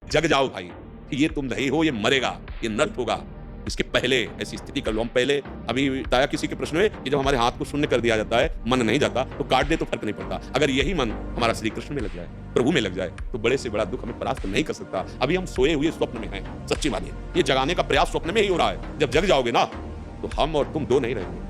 जग जाओ भाई कि ये तुम नहीं हो, ये मरेगा, ये नष्ट होगा। इसके पहले ऐसी स्थिति कर लो। हम पहले अभी बताया किसी के प्रश्न में कि जब हमारे हाथ को शून्य कर दिया जाता है, मन नहीं जाता, तो काट दे तो फर्क नहीं पड़ता। अगर यही मन हमारा श्री कृष्ण में लग जाए, प्रभु में लग जाए, तो बड़े से बड़ा दुख हमें परास्त नहीं कर सकता। अभी हम सोए हुए स्वप्न में हैं, सच्ची मानिए। ये जगाने का प्रयास स्वप्न में ही हो रहा है। जब जग जाओगे ना, तो हम और तुम दो नहीं रहेंगे,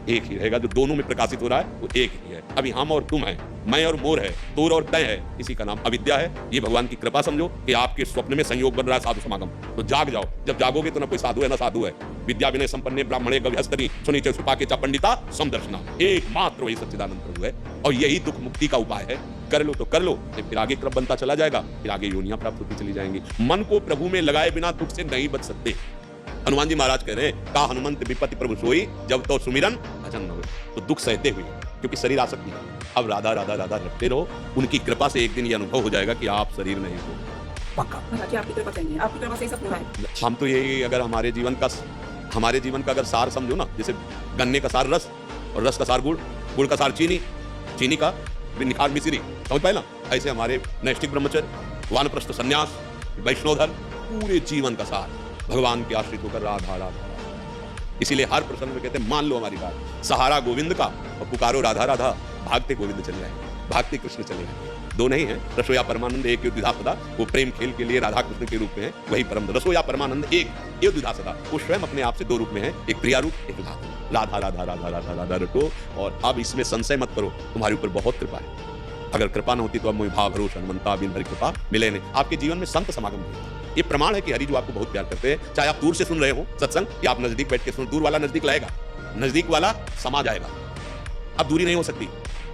एक ही रहेगा। जो दोनों में प्रकाशित हो रहा है वो एक ही है। अभी हम और तुम है, मैं और मोर है, तोर और तय है। इसी का नाम अविद्या है। ये भगवान की कृपा समझो कि आपके स्वप्न में संयोग बन रहा है साधु समागम। तो जाग जाओ। जब जागोगे तो ना कोई साधु है ना साधु है। विद्या विनय संपन्ने ब्राह्मणे गव्यस्तरी सुनीचे सुपाके चा पंडिता समदर्शना। एकमात्र वही सच्चिदानंद प्रभु है और यही दुख मुक्ति का उपाय है। कर लो तो कर लो, फिर आगे क्रम बनता चला जाएगा, फिर आगे योनियां प्राप्त होती चली जाएंगी। मन को प्रभु में लगाए बिना दुख से नहीं बच सकते। हनुमान जी महाराज कह रहे हैं, का हनुमंत विपत्ति प्रभु सोई, जब तो सुमिरन भजन न होए। तो दुख सहते हुए, क्योंकि शरीर आसक्ति है। अब राधा राधा राधा रटते रहो। उनकी कृपा से एक दिन ये अनुभव हो जाएगा कि आप शरीर नहीं हो। पक्का आपकी कृपा चाहिए, आपकी कृपा से ही सब पूरा है। हम तो यही, अगर हमारे जीवन का अगर सार समझो ना, जैसे गन्ने का सार रस और रस का सार गुड़, गुड़ का सार चीनी, चीनी का निखार मिश्री, समझ पाए ना। ऐसे हमारे नैष्ठिक ब्रह्मचर्य, वानप्रस्थ संन्यास, वैष्णव धर्म, पूरे जीवन का सार भगवान के आश्रित होकर राधा राधा। इसीलिए हर प्रसंग में कहते हैं, मान लो हमारी बात, सहारा गोविंद का और पुकारो राधा राधा। भागते गोविंद चले आए, भागते कृष्ण चले आए। दो नहीं है, रसोया परमानंद एक द्विधा सदा। वो प्रेम खेल के लिए राधा कृष्ण के रूप में है, वही परम रसोया परमानंद एक द्विधा सदा। वो स्वयं अपने आप से दो रूप में है, एक प्रिया रूप, एक राधा राधा राधा राधा राधा रटो। और अब इसमें संशय मत करो, तुम्हारे ऊपर बहुत कृपा है। अगर कृपा न होती तो अब मुझे भाव भरोसा हनुमंता बिन हरि कृपा मिले नहीं। आपके जीवन में संत समागम होता। ये प्रमाण है कि हरि जो आपको बहुत प्यार करते हैं। चाहे आप दूर से सुन रहे हो सत्संग, या आप नजदीक बैठ के सुन, दूर वाला नजदीक लाएगा, नजदीक वाला समा जाएगा। अब दूरी नहीं हो सकती।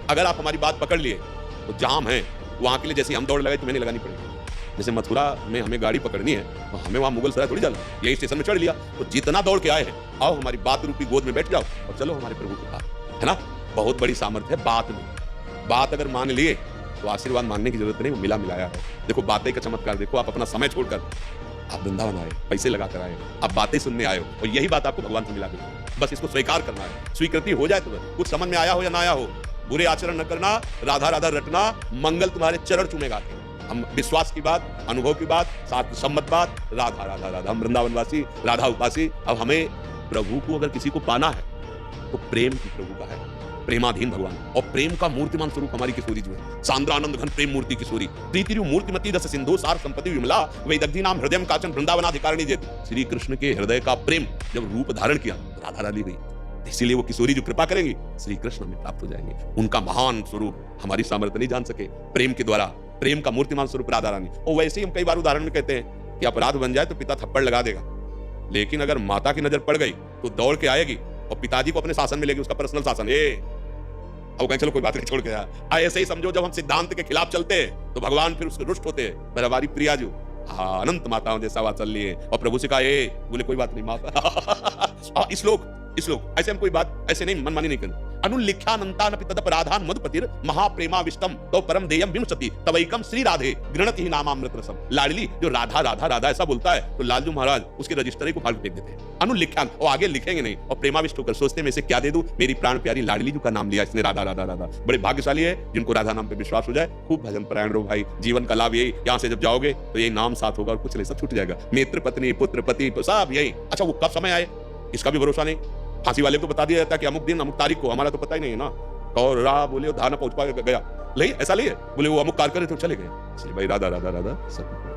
अगर आप हमारी बात पकड़ लिए तो जहां हम हैं वहां के लिए जैसे हम दौड़ लगाए तो मैंने लगानी पड़ेगी। जैसे मथुरा में हमें गाड़ी पकड़नी है तो हमें वहां मुगल सराय थोड़ी जाना, यही स्टेशन में चढ़ लिया। तो जितना दौड़ के आए हैं, आओ हमारी बात रूपी गोद में बैठ जाओ और चलो हमारे प्रभु के पास, है ना। बहुत बड़ी सामर्थ्य है बात में। बात अगर मान लिए तो आशीर्वाद मांगने की जरूरत नहीं, वो मिला मिलाया है। देखो बातें का चमत्कार देखो। आप अपना समय छोड़कर आप वृंदावन आए, पैसे लगाकर आए, आप बातें सुनने आए हो, और यही बात आपको भगवान से मिला गई। बस इसको स्वीकार करना है। स्वीकृति हो जाए तो बस। कुछ समझ में आया हो या ना आया हो, बुरे आचरण न करना, राधा राधा रटना, मंगल तुम्हारे चरण चूमेगा। हम विश्वास की बात, अनुभव की बात, साथ सम्मत बात, राधा राधा राधा। हम वृंदावनवासी, राधा उपासी। अब हमें प्रभु को अगर किसी को पाना है तो प्रेम की प्रभु का है, प्रेमाधीन भगवान। और प्रेम का मूर्तिमान स्वरूप हमारी किशोरी जो है, सांद्रानंद घन प्रेम मूर्ति किशोरी। प्रीतिरु मूर्तिमती रस सिंधु सार संपत्ति विमला, वैदग्धी नाम हृदय काचन वृंदावनाधिकारिणी जेतु। श्री कृष्ण के हृदय का प्रेम जब रूप धारण किया तो राधा रानी हुई। इसीलिए वो किशोरी जो कृपा करेंगी श्री कृष्ण में प्राप्त हो जाएंगे। उनका महान स्वरूप हमारी सामर्थ्य नहीं जान सके। प्रेम के द्वारा, प्रेम का मूर्तिमान स्वरूप राधा रानी। और वैसे ही हम कई बार उदाहरण में कहते हैं कि अपराध बन जाए तो पिता थप्पड़ लगा देगा, लेकिन अगर माता की नजर पड़ गई तो दौड़ के आएगी और पिताजी को अपने शासन में लेगी, उसका पर्सनल शासन। अब कहीं चलो कोई बात नहीं, छोड़ के ऐसे ही समझो। जब हम सिद्धांत के खिलाफ चलते हैं तो भगवान फिर उससे रुष्ट होते हैं। पर हमारी प्रिया जो अनंत माताओं जैसा वात्सल्य है, और प्रभु से कहा बोले कोई बात नहीं माफ। इस लोक ऐसे हम कोई बात ऐसे नहीं मनमानी नहीं करनी। अनुलिख्यानंतानपि तदपराधान मधुपतिर महाप्रेमाविष्टम तो परम देयम विंशति तवैकम श्री राधे गृणति ही नामामृत रसम। लाडली जो राधा राधा राधा ऐसा बोलता है तो लालजू महाराज उसके रजिस्टर को फाड़ फेंक देते हैं। अनुलिख्यान, और आगे लिखेंगे नहीं, और प्रेमाविष्ट होकर सोचते में से क्या दे दूं, मेरी प्राण प्यारी लाडली जी का नाम लिया इसने, राधा राधा राधा। बड़े भाग्यशाली है जिनको राधा नाम पे विश्वास हो जाए। खूब भजन परायण रहो भाई। जीवन का लाभ यही, यहाँ से जब जाओगे तो यही नाम साथ होगा और कुछ नहीं, सब छूट जाएगा। मित्र पत्नी पुत्र पति सब यही। अच्छा वो कब समय आए इसका भी भरोसा नहीं। फांसी वाले को बता दिया जाता है कि अमुक दिन अमुक तारीख को, हमारा तो पता ही नहीं है ना। और राह बोले धाना पहुंच पा गया, ले ऐसा नहीं है, बोले वो अमुक कार्य करे तो चले गए। भाई राधा राधा राधा सब